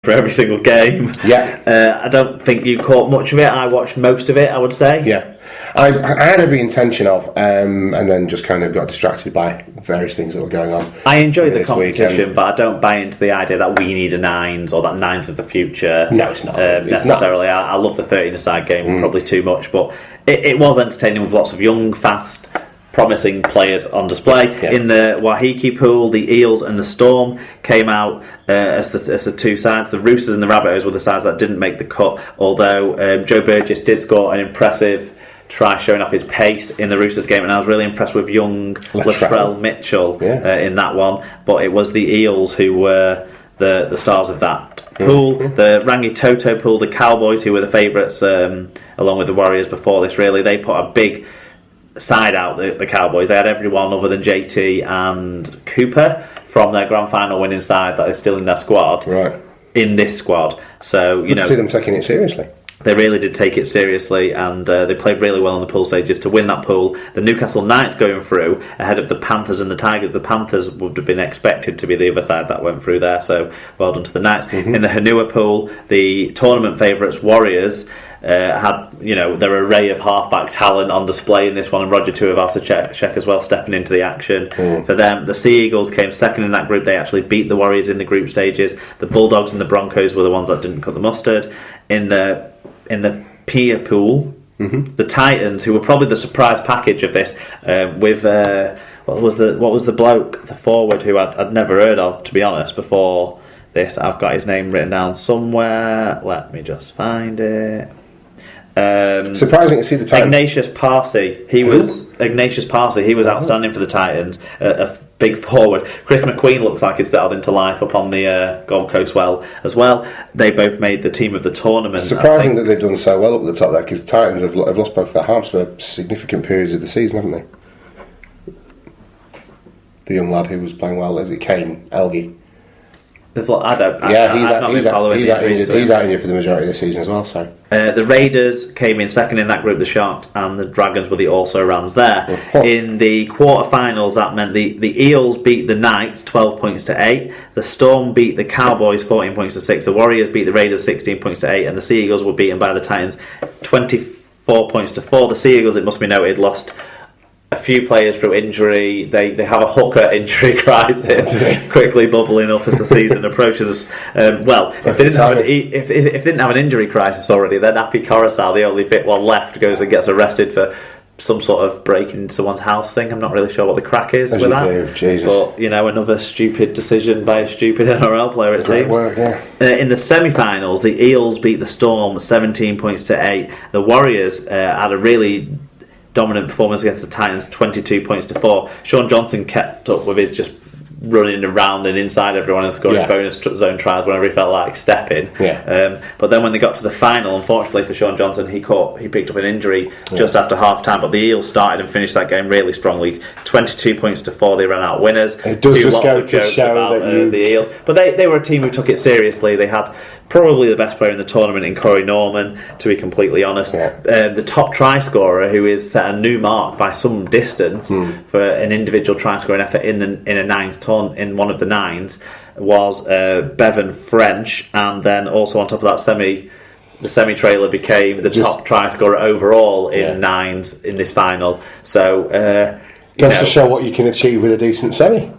for every single game. Yeah. I don't think you caught much of it. I watched most of it, I would say. Yeah. I had every intention of, and then just kind of got distracted by various things that were going on. I enjoyed the competition, weekend. but I don't buy into the idea that we need a nines or that nines of the future. No, it's not. It's necessarily. not. I love the 13-a-side game, probably too much, but it was entertaining with lots of young, fast, promising players on display. Yeah. In the Waiheke pool, the Eels and the Storm came out as the two sides. The Roosters and the Rabbitohs were the sides that didn't make the cut, although Joe Burgess did score an impressive try showing off his pace in the Roosters game, and I was really impressed with young Latrell Mitchell in that one. But it was the Eels who were the stars of that pool. The Rangi Toto pool, the Cowboys, who were the favourites along with the Warriors before this, really, they put a big side out, the Cowboys. They had everyone other than JT and Cooper from their grand final winning side that is still in their squad, in this squad. So, you know, see them taking it seriously. They really did take it seriously, and they played really well in the pool stages to win that pool. The Newcastle Knights going through ahead of the Panthers and the Tigers. The Panthers would have been expected to be the other side that went through there, so well done to the Knights. In the Hanua pool, the tournament favourites Warriors had, you know, their array of halfback talent on display in this one, and Roger Tuivasa-Sheck as well stepping into the action for them. The Sea Eagles came second in that group. They actually beat the Warriors in the group stages. The Bulldogs and the Broncos were the ones that didn't cut the mustard. In the Pia pool, the Titans, who were probably the surprise package of this, with what was the bloke, the forward, who I'd never heard of, to be honest, before this. I've got his name written down somewhere. Let me just find it. Surprising to see the Titans. Ignatius Parsi. He was outstanding for the Titans. A big forward. Chris McQueen looks like he's settled into life up on the Gold Coast as well. They both made the team of the tournament. Surprising that they've done so well up the top there, because the Titans have lost both their halves for significant periods of the season, haven't they? The young lad who was playing well, is it Kane Elgie? He's out India for the majority of the season as well. So the Raiders came in second in that group. The Sharks and the Dragons were the also-rans there. In the quarterfinals, that meant the Eels beat the Knights 12 points to 8. The Storm beat the Cowboys 14 points to 6. The Warriors beat the Raiders 16 points to 8, and the Sea Eagles were beaten by the Titans 24 points to 4. The Sea Eagles, it must be noted, lost a few players through injury. They have a hooker injury crisis quickly bubbling up as the season approaches. If they didn't have an injury crisis already, then Happy Coruscant, the only fit one left, goes and gets arrested for some sort of breaking into someone's house thing. I'm not really sure what the crack is with that. But, you know, another stupid decision by a stupid NRL player, it seems. Work, yeah. In the semi-finals, the Eels beat the Storm 17 points to 8. The Warriors had a really dominant performance against the Titans, 22 points to 4. Sean Johnson kept up with his just running around and inside everyone and scoring bonus zone tries whenever he felt like stepping. But then when they got to the final, unfortunately for Sean Johnson, he picked up an injury just after half time. But the Eels started and finished that game really strongly. 22 points to 4, they ran out winners. It does just go to show that the Eels, but they were a team who took it seriously. They had probably the best player in the tournament in Corey Norman, to be completely honest. The top try scorer, who is set a new mark by some distance for an individual try scoring effort in a nines in one of the nines, was Bevan French, and then also on top of that, the semi-trailer became the top try scorer overall in nines in this final. So goes to show what you can achieve with a decent semi.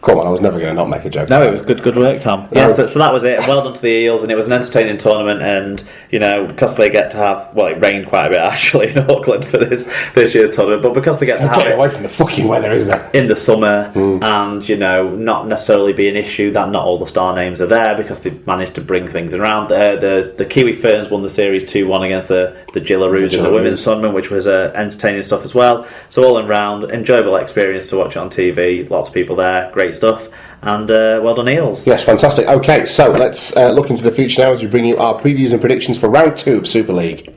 Come on, I was never going to not make a joke. No, it was good work, Tom. No. Yeah, so that was it. Well done to the Eels, and it was an entertaining tournament. And you know, because they get to have, well, it rained quite a bit actually in Auckland for this year's tournament, but because they get to have it away from the fucking weather, isn't it? In the summer, and you know, not necessarily be an issue that not all the star names are there, because they managed to bring things around. The Kiwi Ferns won the series 2-1 against the Gillaroos in the women's tournament, which was entertaining stuff as well. So all in round, enjoyable experience to watch it on TV. Lots of people there, great stuff, and well done Eels. Yes, fantastic. Okay, so let's look into the future now as we bring you our previews and predictions for round 2 of Super League.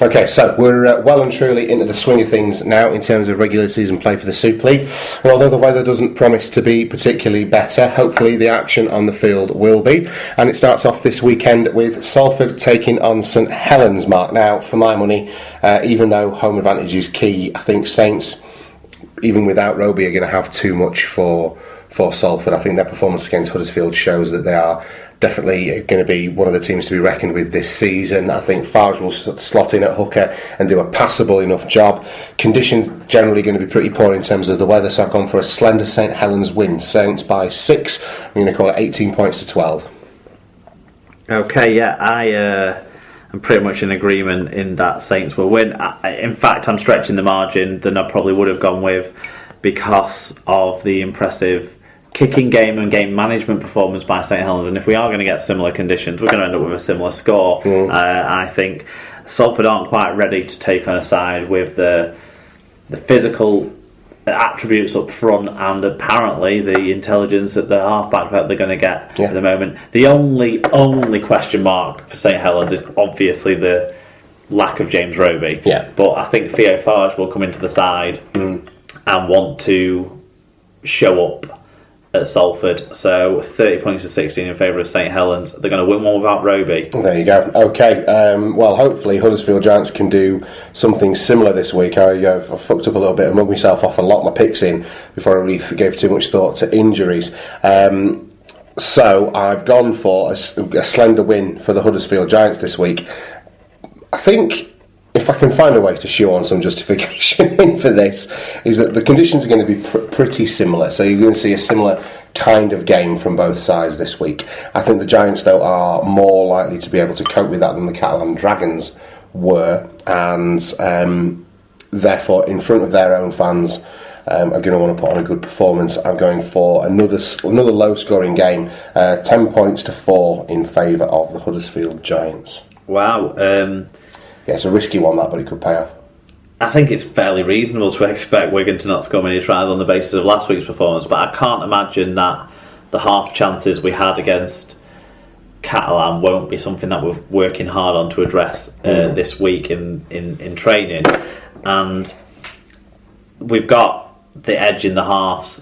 Okay, so we're well and truly into the swing of things now in terms of regular season play for the Super League. And although the weather doesn't promise to be particularly better, hopefully the action on the field will be. And it starts off this weekend with Salford taking on St Helens, Mark. Now, for my money, even though home advantage is key, I think Saints, even without Roby, are going to have too much for Salford. I think their performance against Huddersfield shows that they are definitely going to be one of the teams to be reckoned with this season. I think Farge will slot in at hooker and do a passable enough job. Conditions generally going to be pretty poor in terms of the weather, so I've gone for a slender St Helens win. Saints by 6. I'm going to call it 18 points to 12. Okay, yeah, I'm pretty much in agreement in that Saints will win. In fact, I'm stretching the margin than I probably would have gone with because of the impressive kicking game and game management performance by St Helens, and if we are going to get similar conditions, we're going to end up with a similar score. I think Salford aren't quite ready to take on a side with the physical attributes up front and apparently the intelligence at the halfback that they're going to get at the moment. The only question mark for St Helens is obviously the lack of James Roby. But I think Theo Farge will come into the side and want to show up at Salford, so 30 points to 16 in favour of St Helens. They're going to win one without Roby. There you go. Okay, well, hopefully Huddersfield Giants can do something similar this week. I fucked up a little bit and mugged myself off and locked my picks in before I really gave too much thought to injuries. So I've gone for a slender win for the Huddersfield Giants this week. I think if I can find a way to shoe on some justification in for this, is that the conditions are going to be pretty similar. So you're going to see a similar kind of game from both sides this week. I think the Giants, though, are more likely to be able to cope with that than the Catalan Dragons were, and therefore, in front of their own fans, are going to want to put on a good performance. I'm going for another low-scoring game, 10 points to 4 in favour of the Huddersfield Giants. Wow. Yeah, it's a risky one, that, but it could pay off. I think it's fairly reasonable to expect Wigan to not score many tries on the basis of last week's performance, but I can't imagine that the half chances we had against Catalan won't be something that we're working hard on to address this week in training. And we've got the edge in the halves.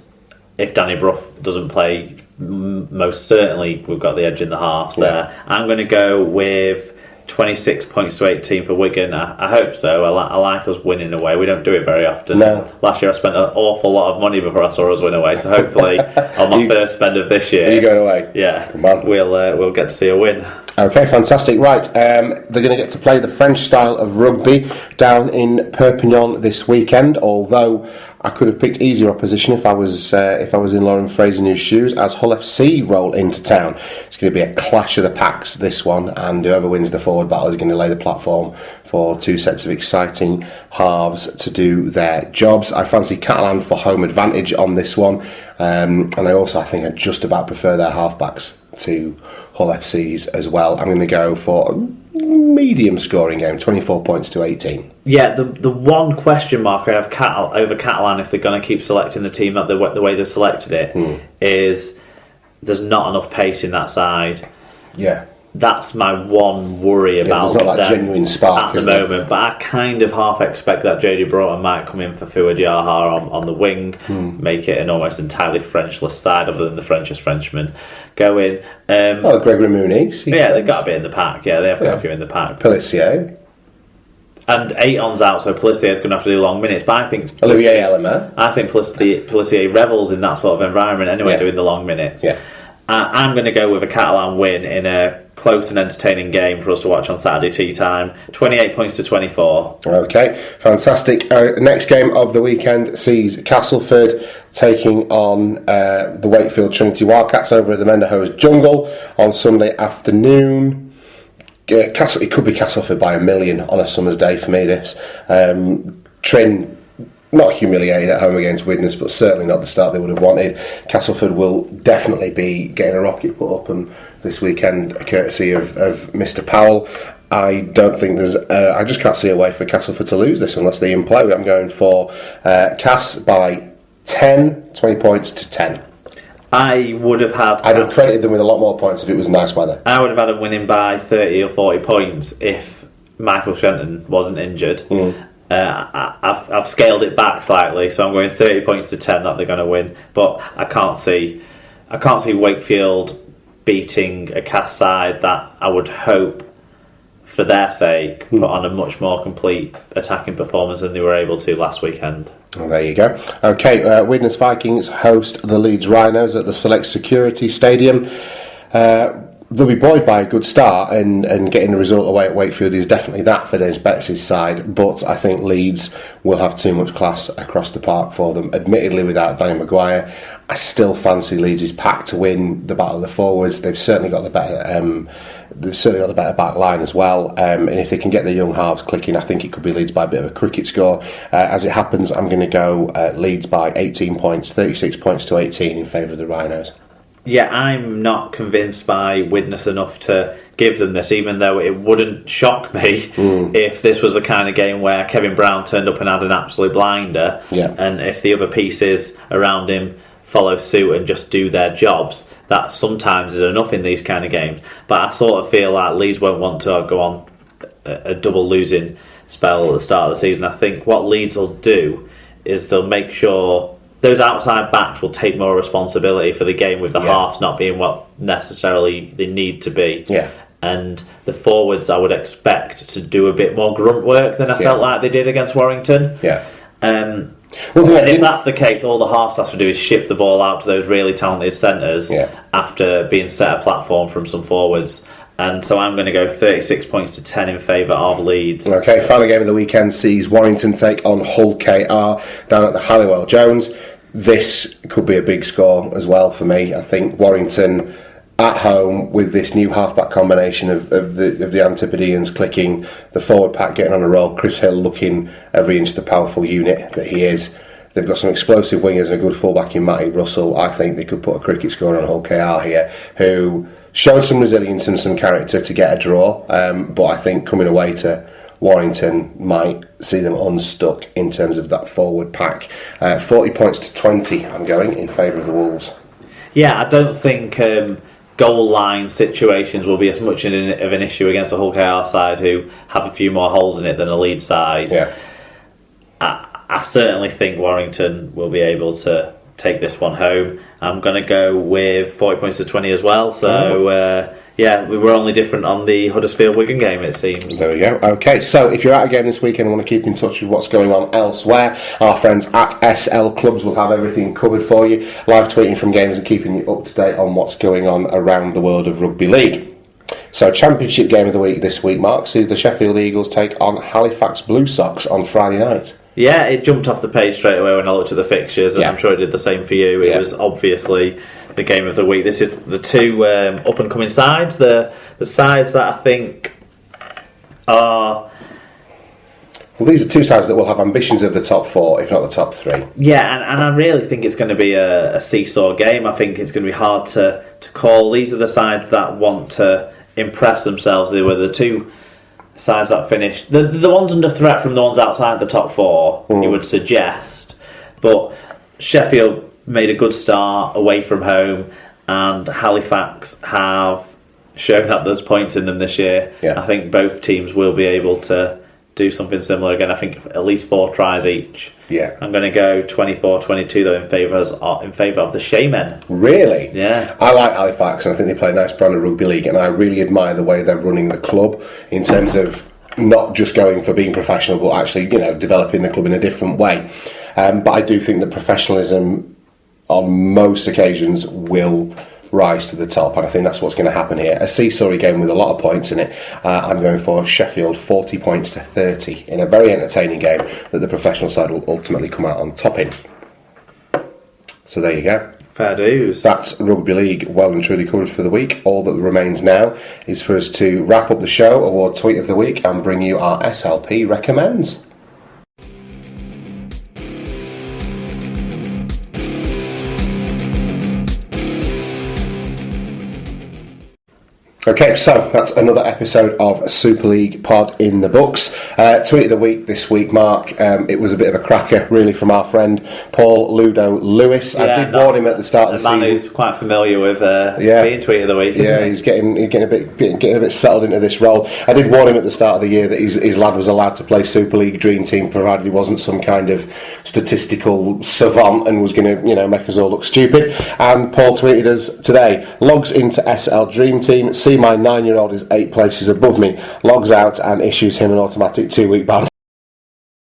If Danny Brough doesn't play, most certainly we've got the edge in the halves there. I'm going to go with 26 points to 18 for Wigan. I hope so. I like us winning away. We don't do it very often. No. Last year I spent an awful lot of money before I saw us win away, so hopefully on my first spend of this year... Are you going away? Yeah. Come on. We'll get to see a win. Okay, fantastic. Right, they're going to get to play the French style of rugby down in Perpignan this weekend, although I could have picked easier opposition if I was in Lauren Fraser-New's shoes, as Hull FC roll into town. It's going to be a clash of the packs, this one, and whoever wins the forward battle is going to lay the platform for two sets of exciting halves to do their jobs. I fancy Catalan for home advantage on this one, and I think I just about prefer their halfbacks to Hull FC's as well. I'm going to go for a medium scoring game, 24 points to 18. Yeah, the one question mark I have over Catalan, if they're going to keep selecting the team the way they've selected it, is there's not enough pace in that side. Yeah. That's my one worry about there's not that genuine spark at the moment. But I kind of half expect that JD Broughton might come in for Fuad Yaha on the wing, make it an almost entirely Frenchless side, other than the Frenchest Frenchman go in. Gregory Mooney. Yeah, they've got to be in the pack. Yeah, they have got a few in the pack. Pelissier. And Aiton's out, so Pelissier's going to have to do long minutes. But I think Olivier Elmer. I think Pelissier revels in that sort of environment anyway, doing the long minutes. Yeah. I'm going to go with a Catalan win in a close and entertaining game for us to watch on Saturday tea time. 28 points to 24. Okay, fantastic. Next game of the weekend sees Castleford taking on the Wakefield Trinity Wildcats over at the Menderhose Jungle on Sunday afternoon. It could be Castleford by 1 million on a summer's day for me, this. Trin, not humiliated at home against Widnes, but certainly not the start they would have wanted. Castleford will definitely be getting a rocket put up and this weekend, courtesy of Mr. Powell. I don't think there's... I just can't see a way for Castleford to lose this unless they implode. I'm going for Cass by 10, 20 points to 10. I'd have credited them with a lot more points if it was nice weather. I would have had them winning by 30 or 40 points if Michael Shenton wasn't injured, I've scaled it back slightly, so I'm going 30 points to 10 that they're going to win. But I can't see Wakefield beating a Cast side that I would hope, for their sake, put on a much more complete attacking performance than they were able to last weekend. Well, there you go. Okay, Widnes Vikings host the Leeds Rhinos at the Select Security Stadium. They'll be buoyed by a good start, and getting the result away at Wakefield is definitely that for Dennis Betts' side, but I think Leeds will have too much class across the park for them. Admittedly, without Danny Maguire, I still fancy Leeds' pack to win the battle of the forwards. They've certainly got the better back line as well, and if they can get their young halves clicking, I think it could be Leeds by a bit of a cricket score. As it happens, I'm going to go Leeds by 18 points, 36 points to 18 in favour of the Rhinos. Yeah, I'm not convinced by Widnes enough to give them this, even though it wouldn't shock me if this was a kind of game where Kevin Brown turned up and had an absolute blinder, and if the other pieces around him follow suit and just do their jobs. That sometimes is enough in these kind of games. But I sort of feel like Leeds won't want to go on a double losing spell at the start of the season. I think what Leeds will do is they'll make sure those outside backs will take more responsibility for the game, with the halves not being what necessarily they need to be. And the forwards, I would expect to do a bit more grunt work than I felt like they did against Warrington. And if that's the case, all the halves have to do is ship the ball out to those really talented centres after being set a platform from some forwards. And so I'm going to go 36 points to 10 in favour of Leeds. Okay, final game of the weekend sees Warrington take on Hull KR down at the Halliwell Jones. This could be a big score as well for me. I think Warrington at home, with this new halfback combination of the Antipodeans clicking, the forward pack getting on a roll, Chris Hill looking every inch the powerful unit that he is. They've got some explosive wingers and a good fullback in Matty Russell. I think they could put a cricket score on Hull KR here, who showed some resilience and some character to get a draw, but I think coming away to Warrington might see them unstuck in terms of that forward pack. 40 points to 20 I'm going in favour of the Wolves. Yeah, I don't think goal line situations will be as much of an issue against the Hull KR side, who have a few more holes in it than the Leeds side. I certainly think Warrington will be able to take this one home. I'm going to go with 40 points to 20 as well. So, we were only different on the Huddersfield-Wigan game, it seems. There we go. Okay, so if you're at a game this weekend and want to keep in touch with what's going on elsewhere, our friends at SL Clubs will have everything covered for you, live tweeting from games and keeping you up to date on what's going on around the world of rugby league. So, Championship game of the week this week, Mark, sees the Sheffield Eagles take on Halifax Blue Sox on Friday night. Yeah, it jumped off the page straight away when I looked at the fixtures, and I'm sure it did the same for you. It was obviously the game of the week. This is the two up-and-coming sides, the sides that I think are... Well, these are two sides that will have ambitions of the top four, if not the top three. Yeah, and I really think it's going to be a seesaw game. I think it's going to be hard to call. These are the sides that want to impress themselves. They were the two sides that finished, the ones under threat from the ones outside the top four, you would suggest. But Sheffield made a good start away from home, and Halifax have shown that there's points in them this year. I think both teams will be able to do something similar again. I think at least 4 tries each. I'm going to go 24-22 though in favour of the Shamen. Really? Yeah. I like Halifax, and I think they play a nice brand of rugby league, and I really admire the way they're running the club in terms of not just going for being professional, but actually, developing the club in a different way. But I do think that professionalism on most occasions will rise to the top, and I think that's what's going to happen here. A seesaw game with a lot of points in it. I'm going for Sheffield 40 points to 30 in a very entertaining game that the professional side will ultimately come out on top in. So there you go. Fair dues. That's Rugby League well and truly covered for the week. All that remains now is for us to wrap up the show, award tweet of the week, and bring you our SLP recommends. Okay, so that's another episode of Super League Pod in the books. Tweet of the week this week, Mark. It was a bit of a cracker, really, from our friend Paul Ludo Lewis. I did warn him at the start of the season. Man who's quite familiar with being tweet of the week. Yeah, he's getting a bit settled into this role. I did warn him at the start of the year that his lad was allowed to play Super League Dream Team, provided he wasn't some kind of statistical savant and was going to, make us all look stupid. And Paul tweeted us today: logs into SL Dream Team. See, my 9-year-old is 8 places above me. Logs out and issues him an automatic 2-week ban.